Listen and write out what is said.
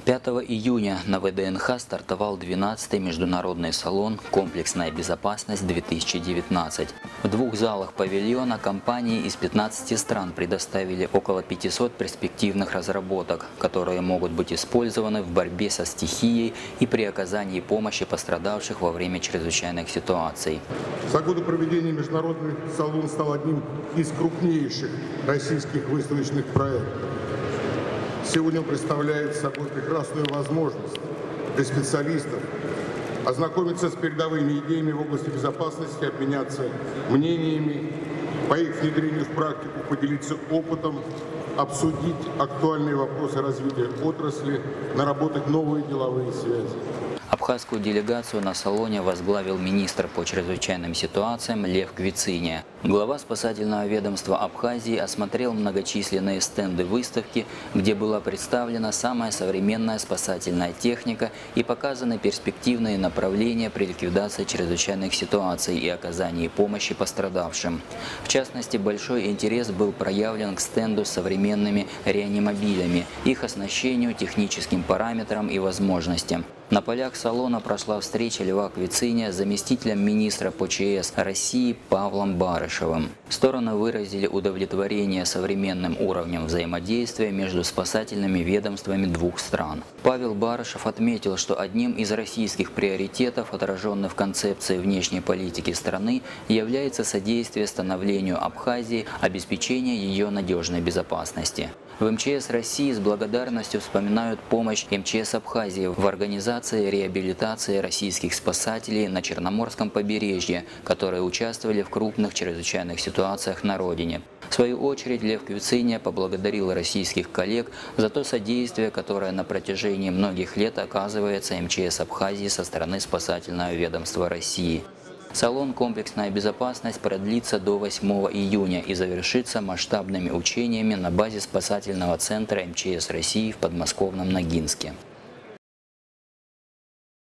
5 июня на ВДНХ стартовал 12-й международный салон «Комплексная безопасность-2019». В двух залах павильона компании из 15 стран предоставили около 500 перспективных разработок, которые могут быть использованы в борьбе со стихией и при оказании помощи пострадавших во время чрезвычайных ситуаций. За годы проведения международный салон стал одним из крупнейших российских выставочных проектов. Сегодня он представляет собой прекрасную возможность для специалистов ознакомиться с передовыми идеями в области безопасности, обменяться мнениями, по их внедрению в практику поделиться опытом, обсудить актуальные вопросы развития отрасли, наработать новые деловые связи. Абхазскую делегацию на салоне возглавил министр по чрезвычайным ситуациям Лев Квициня. Глава спасательного ведомства Абхазии осмотрел многочисленные стенды выставки, где была представлена самая современная спасательная техника и показаны перспективные направления при ликвидации чрезвычайных ситуаций и оказании помощи пострадавшим. В частности, большой интерес был проявлен к стенду с современными реанимобилями, их оснащению, техническим параметрам и возможностям. На полях салона прошла встреча Льва Квициня с заместителем министра по ЧС России Павлом Барышевым. Стороны выразили удовлетворение современным уровнем взаимодействия между спасательными ведомствами двух стран. Павел Барышев отметил, что одним из российских приоритетов, отраженных в концепции внешней политики страны, является содействие становлению Абхазии, обеспечение ее надежной безопасности. В МЧС России с благодарностью вспоминают помощь МЧС Абхазии в организации реабилитации российских спасателей на Черноморском побережье, которые участвовали в крупных чрезвычайных ситуациях на родине. В свою очередь Лев Квициня поблагодарил российских коллег за то содействие, которое на протяжении многих лет оказывается МЧС Абхазии со стороны спасательного ведомства России. Салон «Комплексная безопасность» продлится до 8 июня и завершится масштабными учениями на базе спасательного центра МЧС России в подмосковном Ногинске.